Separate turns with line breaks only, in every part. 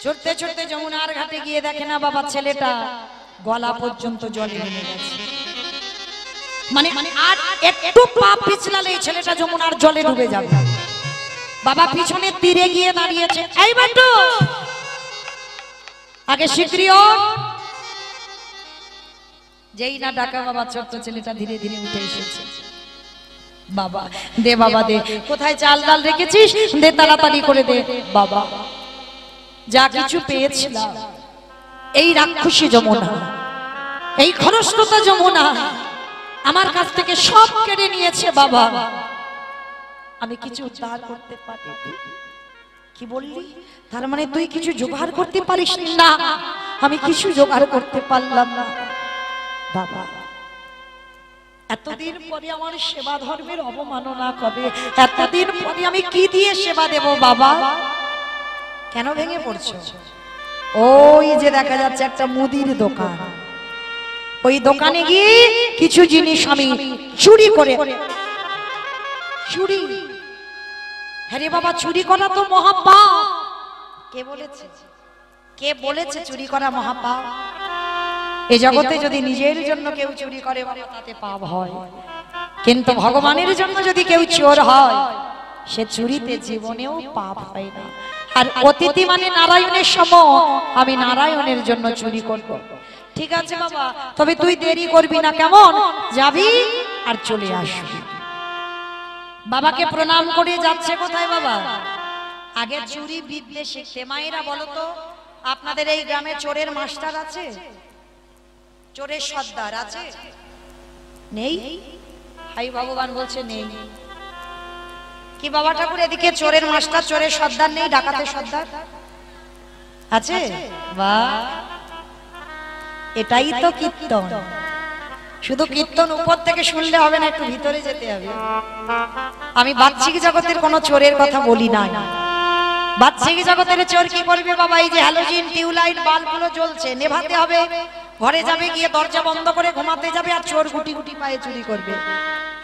ছুটতে ছুটতে যমুনার ঘাটে গিয়ে দেখে না বাবা ছেলেটা গলা পর্যন্ত জলে নেমে গেছে। মানে আর একটু পা পিছলালেই ছেলেটা যমুনার জলে ডুবে যাবে। বাবা পিছনে তীরে গিয়ে দাঁড়িয়েছে, এই বাটু আগে শিগগির যেই না ডাকা বাবা ছোট্ট ছেলেটা ধীরে ধীরে উঠে এসেছে। বাবা দে, বাবা দে, কোথায় চাল ডাল রেখেছিস দে, তাড়াতাড়ি করে দে। বাবা যা কিছু পেয়েছিলাম এই রাক্ষসী যমুনা, এই খরস্রোতা যমুনা আমার কাছ থেকে সব কেড়ে নিয়েছে। বাবা আমি কিছু উদ্ধার করতে পারি। কি বললি? তার মানে তুই কিছু জোগাড় করতে পারিস না? আমি কিছু জোগাড় করতে পারলাম না। বাবা এতদিন পরে আমার সেবা ধর্মের অবমাননা কবে? এতদিন পরে আমি কি দিয়ে সেবা দেব? বাবা কেন ভেঙে পড়ছো? ওই যে দেখা যাচ্ছে একটা মুদির দোকান, ওই দোকানে গিয়ে কিছু জিনিস আমি চুরি করে। চুরি? হ্যাঁ বাবা, চুরি করা তো মহাপাপ। কে বলেছে? কে বলেছে চুরি করা মহাপাপ? এই জগতে যদি নিজের জন্য কেউ চুরি করে বাবা তাতে পাপ হয়, কিন্তু ভগবানের জন্য যদি কেউ চোর হয় সে চুরিতে জীবনেও পাপ হয় না। আর অতিথি মানে নারায়ণের সম, আমি নারায়ণের জন্য চুরি করব। ঠিক আছে বাবা, তবে তুই দেরি করবি না, কেমন? যাবি আর চলে আসবি। বাবাকে প্রণাম করে যাচ্ছে কোথায় বাবা? আগে চুরি বিদ্যে শিখতে। মায়েরা বলো তো, আপনাদের এই গ্রামে চোরের মাস্টার আছে? চোরের সর্দার আছে? নেই? হাই ভগবান বলছে নেই। কি বাবা ঠাকুর, এদিকে চোরের মাস্টার চোরের সর্দার নেই, ডাকাতের সর্দার আছে? বাহ, এটাই তো কীর্তন। শুধু কীর্তন উপর থেকে শুনলে হবে না, একটু ভিতরে যেতে হবে। আমি বাহ্যিক জগতের কোনো চোরের কথা বলি না। বাহ্যিক জগতের চোর কি করবে বাবা? এই যে হ্যালোজিন টিউবলাইট বাল্বগুলো জ্বলছে, নেভাতে হবে। ঘরে যাবে, গিয়ে দরজা বন্ধ করে ঘুমাতে যাবে, আর চোর গুটি গুটি পায়ে চুরি করবে।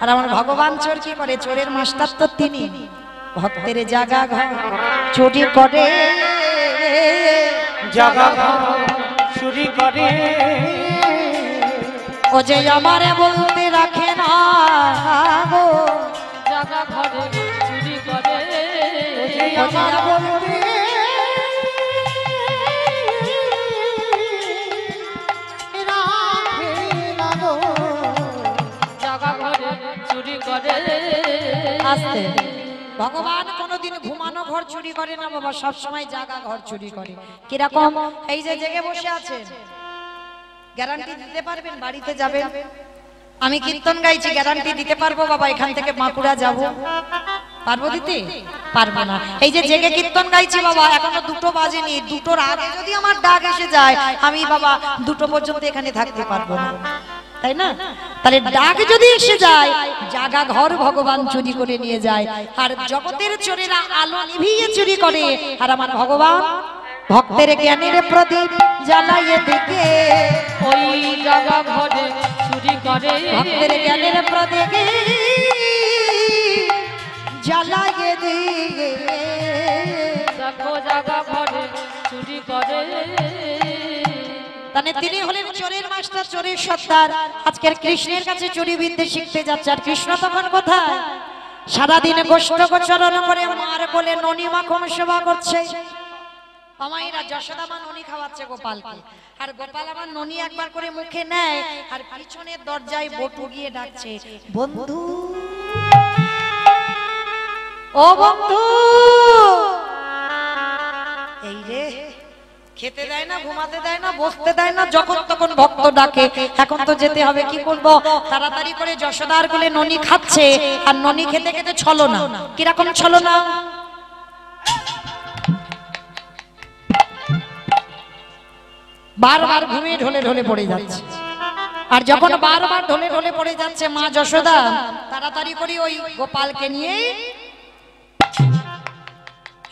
আর আমার ভগবান চোর কি করে? চোরের মাস্টার তো তিনি, ভক্তের জাগা ঘর চুরি করে,
জাগা ঘর চুরি করে।
ও যে আমারে বলতে রাখে না গো,
জাগা ঘরে চুরি করে।
ও যে আমার বলতে রাখে না গো,
জাগা ঘরে চুরি করে।
আস্তে। ভগবান কোনোদিন ঘুমানো ঘর চুরি করে না বাবা, সব সময় জাগা ঘর চুরি করে। কিরকম? এই যে জেগে বসে আছেন, গ্যারান্টি দিতে পারবেন? বাড়িতে যাবেন, আমি কীর্তন গাইছি, গ্যারান্টি দিতে পারবো বাবা এখান থেকে বাঁকুড়া যাব? পারবো দিতে? পারবো না। এই যে জেগে কীর্তন গাইছি বাবা, এখনো 2টো বাজেনি, 2টোর আগে যদি আমার ডাক এসে যায় আমি বাবা 2টো পর্যন্ত এখানে থাকতে পারবো না, তাই না? তাহলে ডাক যদি এসে যায়, জাগা ঘর ভগবান চুরি করে নিয়ে যায়। আর জগতের চোরেরা আলো নিভিয়ে চুরি করে, আর আমার ভগবান ভক্তের জ্ঞানের প্রদীপ জ্বালাইয়ে দিকে
ওই জাগা ঘরে চুরি করে।
ভক্তের জ্ঞানের প্রদীপ জ্বালাইয়ে দিকে
দেখো জাগা ঘরে চুরি করে।
তাহলে তিনি হলেন চোরের মাস্টার, চোরের সর্দার। আজকের কৃষ্ণের কাছে চুরি বিদ্যে শিখতে যাচ্ছে। আর কৃষ্ণ তখন কোথায়? সারাদিন গোষ্ঠ গোচরণ করে মার কোলে ননি মাখন সেবা করছে। আমাইরা যশোদা মা ননি খাওয়াচ্ছে গোপালকে, আর গোপাল আমার ননি একবার করে মুখে নেয়, আর পিছনের দরজায় বটু গিয়ে ডাকছে, বন্ধু ও বন্ধু। এই রে, খেতে দেয় না, ঘুমাতে দেয় না, বসতে দেয় না, যখন তখন ভক্ত ডাকে। এখন তো যেতে হবে, কি করব? তাড়াতাড়ি করে যশোদার কোলে ননি খাচ্ছে, আর ননি খেতে খেতে ছলনা। কিরকম ছলনা? বারবার ঘুমিয়ে ঢলে ঢলে পড়ে যাচ্ছে। আর যখন বারবার ঢলে ঢলে পড়ে যাচ্ছে, মা যশোদা তাড়াতাড়ি করে ওই গোপালকে নিয়ে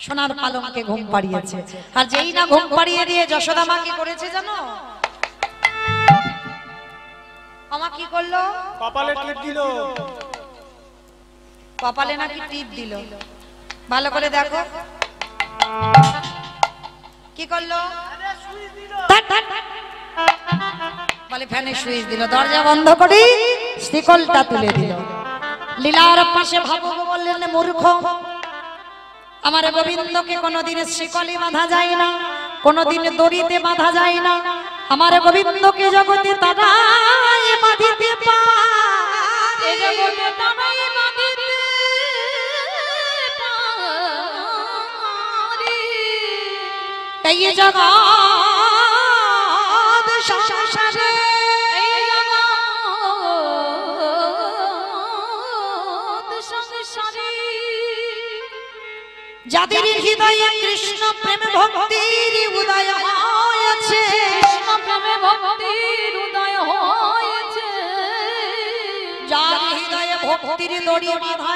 সোনার পালঙ্কে ঘুম পাড়িয়েছে। আর যেই না ঘুম পাড়িয়ে দিয়ে যশোদা মা কি করেছে জানো? আমা কি করলো?
কপালে টিপ দিল।
কপালে নাকি টিপ দিল, ভালো করে দেখো কি করলো, বলে ফ্যানে সুইচ দিল, দরজা বন্ধ করে শিকলটা তুলে দিল। লীলার পাশে ভাবুক বললেন, মূর্খ, আমার গোবিন্দকে কোনোদিন শিকলে বাঁধা যায় না, কোনোদিন দড়িতে বাঁধা যায় না। আমার গোবিন্দকে জগতে তারাই বাঁধিতে পারে, জগতে তারাই বাঁধিতে পারে। এই জগৎ সংসারে যাদের হৃদয়ে কৃষ্ণ প্রেম ভক্তির উদয় হয়েছে, কৃষ্ণ প্রেমে ভক্তির উদয় হয়েছে, যার হৃদয়ে ভক্তির দড়ি বাঁধা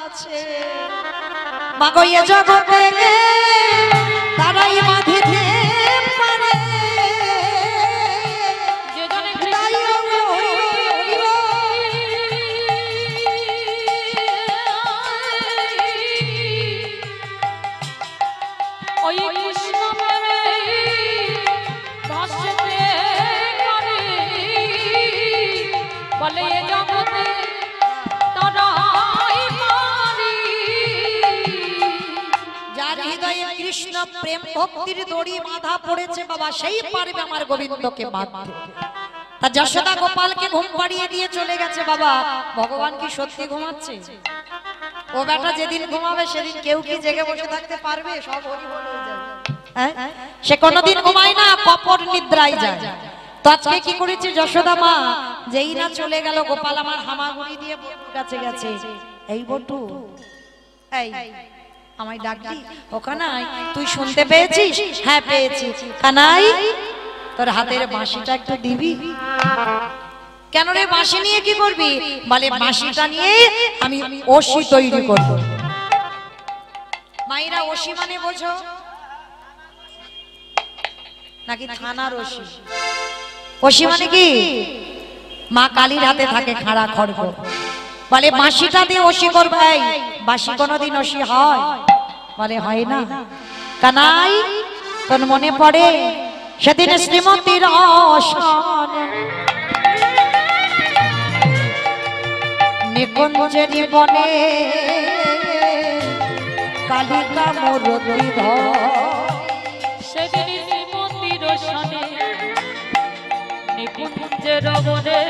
আছে, মাগো এ জগতে তারাই বাঁধিতে পারে। কৃষ্ণ প্রেম ভক্তির দড়ি বাঁধা পড়েছে বাবা, সেই পারবে আমার গোবিন্দকে বাঁধতে। তা যশোদা গোপালকে ঘুম পাড়িয়ে দিয়ে চলে গেছে বাবা। ভগবান কি সত্যি ঘুমাচ্ছে? ও বেটা যেদিন ঘুমাবে সেদিন কেউ কি জেগে বসে থাকতে পারবে? সব হরি বল হয়ে যাবে। সে কোনোদিন ঘুমায় না, কপট নিদ্রায় যায়। তো আজকে কি করেছে যশোদা মা, যেই না চলে গেল গোপাল আমার হামাগুড়ি দিয়ে বটুর কাছে গেছে। এই বটু, এই আমায় ডাকলি? ও কানাই, তুই শুনতে পেয়েছিস? হ্যাঁ পেয়েছি। কানাই, তোর হাতের বাঁশিটা একটু দিবি। কেন রে, বাঁশি নিয়ে কি করবি? বলে বাঁশিটা নিয়ে আমি ওশি তৈরি করব। মাইরা ওশি মানে বোঝো নাকি থানার ওশি? ওশি মানে কি? মা কালীর হাতে থাকে খাড়া খড়গ। বলে বাঁশিটা দিয়ে ওশি করবে। এই বাঁশি কোনোদিন ওশি হয়? বলে হয় না। কানাই, তোর মনে পড়ে সেদিন শ্রীমতীর নিকুঞ্জের বনে কালিকা মূর্তি ধর,
সেদিন শ্রীমতীর সনে নিকুঞ্জের বনে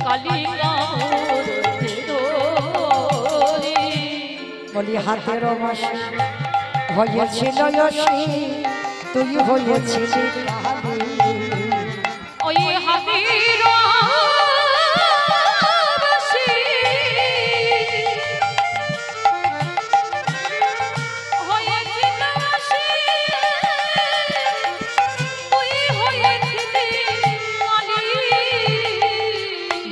কালিকা মূর্তি ধরি।
বলি হাতের বাঁশি হয়েছিল ওশি, তুই হয়েছিলি কালী।
ওই হাতের বাঁশি হয়েছিল ওশি, তুই হয়েছিলি কালী।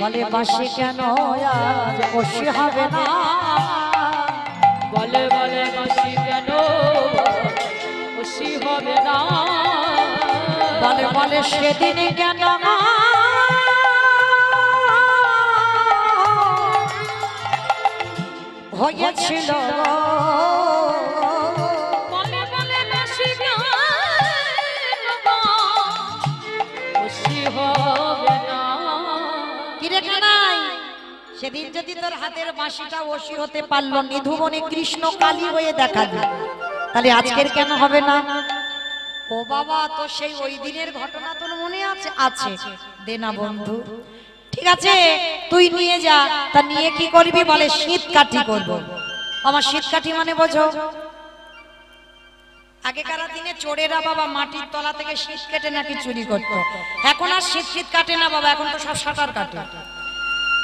বলে বাঁশি কেন আজ ওশি হবে না?
বলে বলে বাঁশি কেন ওশি হবে না?
বলে বলে সেদিন কেন হয়েছিল?
বলে বলে বাঁশি কেন ওশি হবে না?
কিরে কানাই, সেদিন যদি তোর হাতের বাঁশিটা ওশি হতে পারলো, নিধুবনে কৃষ্ণ কালী হয়ে দেখালি, তাহলে আজকের কেন হবে না? ও বাবা, তো সেই ওই দিনের ঘটনা তোর মনে আছে? আছে। দে না বন্ধু। ঠিক আছে, তুই নিয়ে যা। তা নিয়ে কি করবি? বলে শীত কাঠি করব। আমার শীত কাঠি মানে বোঝো? আগেকার দিনে চোরেরা বাবা মাটির তলা থেকে শীত কেটে নাকি চুরি করতো। এখন আর শীত কাটে না বাবা, এখন তো সব সাঁতার কাটে।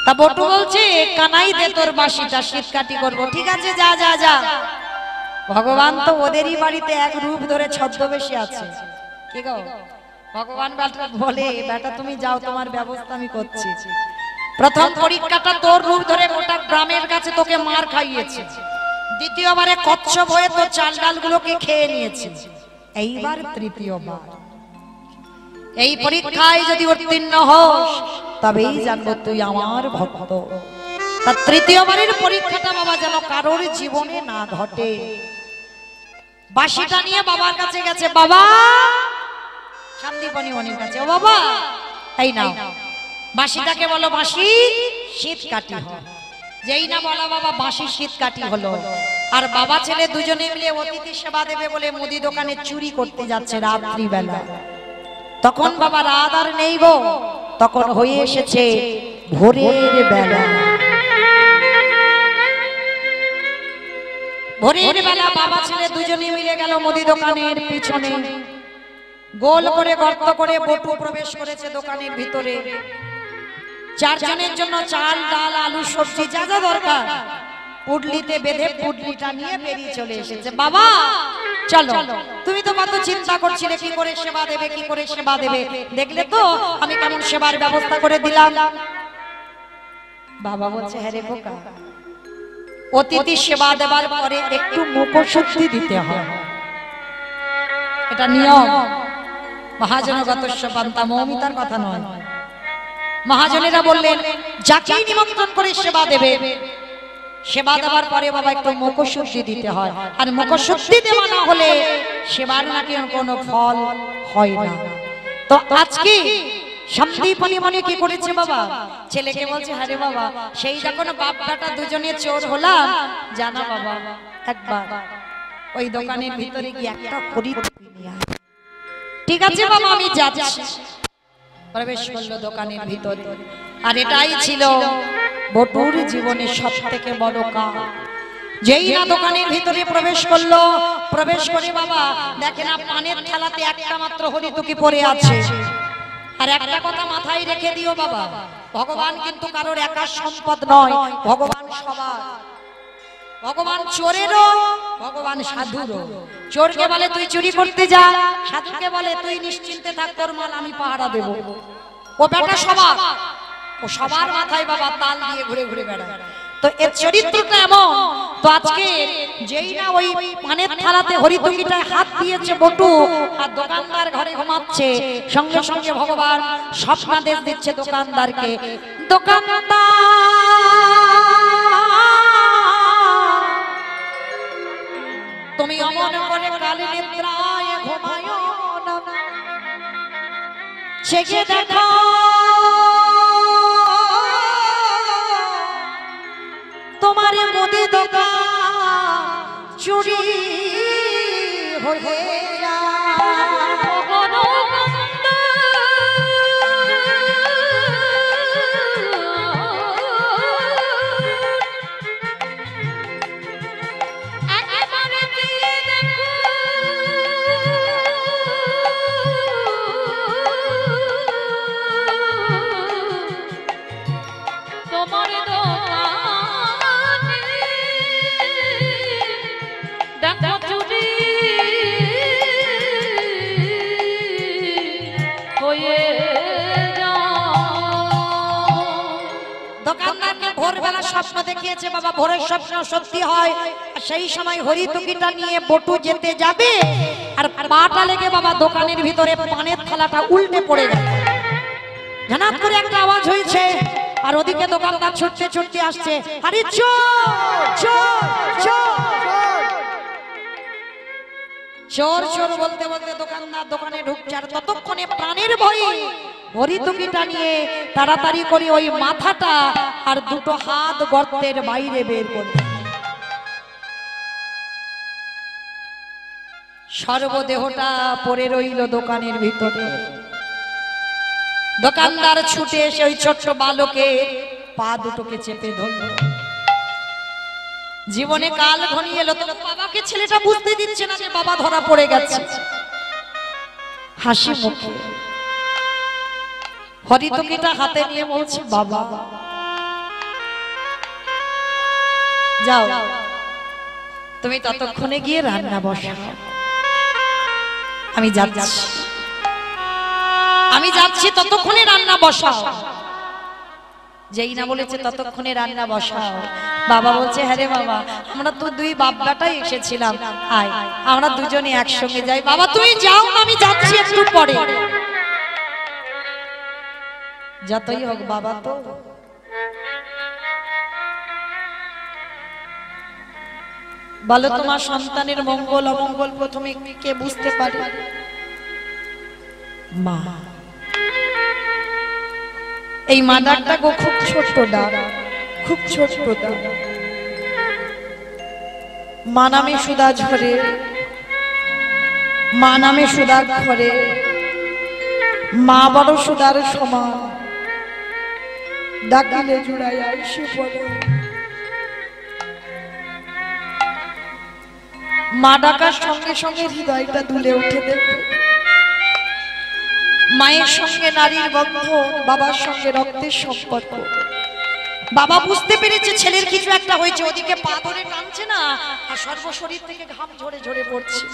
তা বটু বলছে, কানাই দে তোর বাঁশিটা, শীত কাঠি করবো। ঠিক আছে, যা যা যা। ভগবান তো ওদেরই বাড়িতে এক রূপ ধরে ছদ্মবেশী আছে। কি গো, ভগবান বেটা বলে, বেটা তুমি যাও, তোমার ব্যবস্থা আমি করছি। প্রথম পরীক্ষাটা তোর রূপ ধরে গোটা গ্রামের কাছে তোকে মার খাইয়েছে। দ্বিতীয়বারে কচ্ছপ হয়ে তোর চাল ডালগুলোকে খেয়ে নিয়েছে। এইবার তৃতীয়বার। এই পরীক্ষায় যদি উত্তীর্ণ হস, তবেই জানবো তুই আমার ভক্ত। তার তৃতীয়বারের পরীক্ষাটা বাবা যেন কারোর জীবনে না ঘটে। বাঁশিটা নিয়ে বাবার কাছে গেছে, বাবা শান্তিপনি মনির কাছে, ও বাবা এই নাও বাঁশিটাকে বলো বাঁশি শীত কাটি হয়। যেই না বলা বাবা বাঁশি শীত কাটি হলো। আর বাবা ছেলে দুজনে মিলে অতিথি সেবা দেবে বলে মুদি দোকানে চুরি করতে যাচ্ছে রাত্রিবেলা। তখন বাবা রাত আর নেই গো, তখন হয়ে এসেছে ভোরের বেলা। ভোরের বেলা বাবা ছেলে দুজনে মিলে গেল মুদি দোকানের পিছনে। গোল করে গর্ত করে বটু প্রবেশ করেছে দোকানের ভিতরে। চারজনের জন্য চাল ডাল আলু সবজি যা যা দরকার পুডলিতে বেঁধে পুডলিটা নিয়ে বেরিয়ে চলে এসেছে। বাবা চলো, তুমি তো কত চিন্তা করছিলে কি করে সেবা দেবে, কি করে সেবা দেবে, দেখলে তো আমি কেমন সেবার ব্যবস্থা করে দিলাম। বাবা বলছে, হ্যাঁ রে খোকা, অতিথি সেবা দেবার পরে একটু মুখশুদ্ধি দিতে হয়, এটা নিয়ম। মহাজনগতস্য পান্তা, মৌমিতার কথা নয়। মহাজনেরা বললেন যাকেই নিমন্ত্রণ করে সেবা দেবে, সেবা দেওয়ার পরে বাবা একটু মুখশুদ্ধি দিতে হয়। আর মুখশুদ্ধি দেওয়া না হলে সেবার নাকি কোনো ফল হয় না। তো আজকে শান্তিপনি মনে কি করেছে বাবা, ছেলেকে বলছে, হ্যাঁ রে বাবা, সেই যখন বাপ বেটা দুজনে চোর হলাম, জানা বাবা একবার ওই দোকানের ভিতরে গিয়ে একটা খরিদ নিয়ে আয়। ঠিক আছে বাবা আমি যাচ্ছি। প্রবেশ করলো দোকানের ভিতরে। আর এটাই ছিল বটুর জীবনের সবথেকে বড় কাজ। যেই না দোকানের ভিতরে প্রবেশ করলো, প্রবেশ করে বাবা দেখে না পানের থালাতে একটা মাত্র হরিতুকি পড়ে আছে। আর একটা কথা মাথায় রেখে দিও বাবা, ভগবান কিন্তু কারোর একা সম্পদ নয়, ভগবান সবার। ভগবান চোরেরও, ভগবান সাধুরও। চোরকে বলে তুই চুরি করতে যা, সাধুকে বলে তুই নিশ্চিন্তে থাক, তোর মাল আমি পাহারা দেব। ও বেটা সবার, ও সবার মাথায় বাবা তাল দিয়ে ঘুরে ঘুরে বেড়ায়। তো এর চরিত্রটা এমন। তো আজকে যেই না ওই পানের থালাতে হরিতুকিটায় হাত দিয়েছে বটু, আর দোকানদার ঘরে ঘুমাচ্ছে, সঙ্গে সঙ্গে ভগবান স্বপ্নাদেশ দিচ্ছে দোকানদারকে, দোকানদার তুমি অমন করে কাল নিদ্রায় ঘুমায়ো না, জেগে দেখো তোমার মুদি দোকান চুরি হয়ে স্বপ্ন দেখিয়েছে বাবা, ভোরের স্বপ্ন সত্যি হয়। সেই সময় হরিতুকিটা নিয়ে বটু যেতে যাবে, আর পাটা লেগে বাবা দোকানের ভিতরে পানের থালাটা উল্টে পড়ে গেল। হঠাৎ করে একটা আওয়াজ হয়েছে, আর ওদিকে দোকানদার ছুটতে ছুটতে আসছে, আরে চোর চোর চোর চোর চোর বলতে বলতে দোকানদার দোকানে ঢুকছে। আর ততক্ষণে প্রাণের ভয়ে হরিতুকিটা নিয়ে তাড়াতাড়ি করে ওই মাথাটা আর দুটো হাত গর্তের বাইরে বের করে সর্বদেহটা পড়ে রইল দোকানের ভিতরে। দোকানদার ছুটে এসে ওই ছোট্ট বালকের পা দুটোকে চেপে ধরল। জীবনে কাল ঘনিয়ে এলো, তো বাবাকে ছেলেটা বুঝতে দিচ্ছে না যে বাবা ধরা পড়ে গেছে। হাসি মুখে হরিতুকিটা হাতে নিয়ে বলছে, বাবা যাও তুমি ততক্ষণে গিয়ে রান্না বসাও, আমি যাচ্ছি, আমি যাচ্ছি, ততক্ষণে রান্না বসাও। যেই না বলেছে ততক্ষণে রান্না বসাও, বাবা বলছে, হ্যাঁ রে বাবা, আমরা তো দুই বাপ বেটাই এসেছিলাম, আয় আমরা দুজনে একসঙ্গে যাই। বাবা তুমি যাও, আমি যাচ্ছি একটু পরে। যতই হোক বাবা তো। বলো তোমার সন্তানের মঙ্গল অমঙ্গল প্রথমে কে বুঝতে পারে? মা। এই মা ডাকটা গো খুব ছোট্ট ডাক, খুব ছোট্ট ডাক। মা নামে সুধা ঝরে, মা নামে সুধা ঘরে, মা বড় সুধার সমান, ডাকিলে জুড়াই আইসে পড়ে। মা ডাকার সঙ্গে সঙ্গে হৃদয়টা দুলে উঠে দেখবে মায়ের সঙ্গে নারীর বন্ধন, বাবার সঙ্গে রক্তের সম্পর্ক। বাবা বুঝতে পেরেছে ছেলের কিছু একটা হয়েছে, ওদিকে পা ধরে টানছে না আর সর্বশরীর থেকে ঘাম ঝরে ঝরে পড়ছে।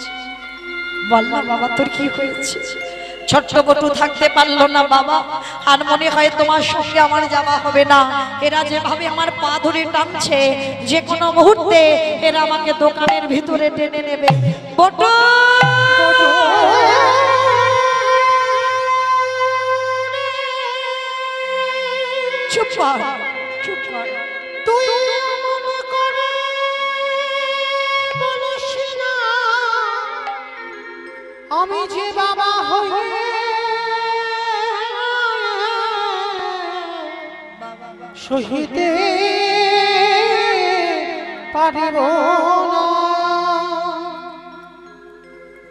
বল না বাবা তোর কি হয়েছে? ছোট্ট বটু থাকতে পারলো না বাবা, আর মনে হয় তোমার সঙ্গে আমার যাওয়া হবে না। এরা যেভাবে আমার পা ধরে টানছে, যে কোনো মুহূর্তে এরা আমাকে দোকানের ভিতরে টেনে নেবে। বটু চুপ কর, চুপ কর।
তুই মনে করে বলিস না আমি যে বাবা হয়ে সহিতে পারিব না।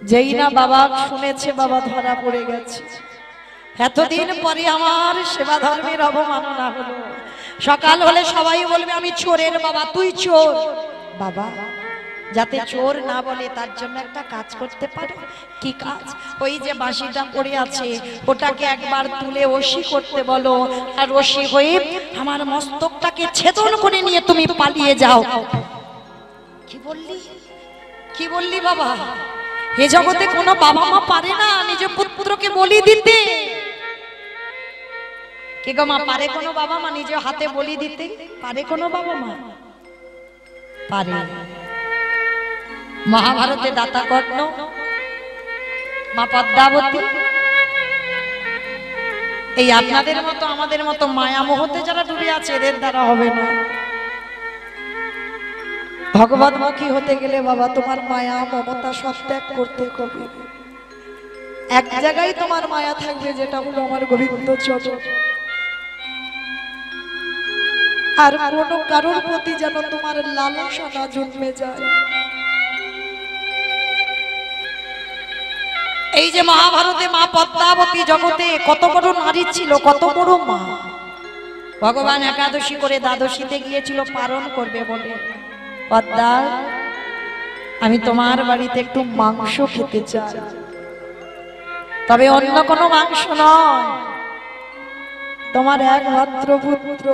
যেই না বাবা শুনেছে বাবা ধরা পড়ে গেছে। এতদিন পরে আমার সেবা ধর্মের অবমাননা হলো। সকাল হলে সবাই বলবে আমি চোরের বাবা, তুই চোর। বাবা যাতে চোর না বলে তার জন্য একটা কাজ করতে পারো। কি কাজ? ওই যে বাঁশিটা পড়ে আছে ওটাকে একবার তুলে ওশি করতে বলো, আর ওশি হয়ে আমার মস্তকটাকে ছেদন করে নিয়ে তুমি পালিয়ে যাও। কি বললি? কি বললি বাবা? এ জগতে কোনো বাবা মা পারে না নিজ পুত্রকে বলি দিতে। কে গো মা, পারে কোনো বাবা মা নিজ হাতে বলি দিতে? পারে কোনো বাবা মা? পারে। মহাভারতে দাতা কর্ণ, মা পদ্মাবতী, এই আপনাদের মতো আমাদের মতো মায়া মোহতে যারা ডুবে আছে এদের দ্বারা হবে না। ভগবতমুখী হতে গেলে বাবা তোমার মায়া মমতা সব ত্যাগ করতে হবে। এক জায়গায় তোমার মায়া থাকবে, যেটা হলো আমার গোবিন্দ চরণ। আর কোনো কারোর প্রতি যেন তোমার লালসা না জন্মে যায়। এই যে মহাভারতে মা পদ্মাবতী জগতে কত বড় নারী ছিল, কত বড় মা। ভগবান একাদশী করে দ্বাদশীতে গিয়েছিল পালন করবে বলে, পদ্মা আমি তোমার বাড়িতে একটু মাংস খেতে চাই, তবে অন্য কোনো মাংস নয়, তোমার একমাত্র পুত্র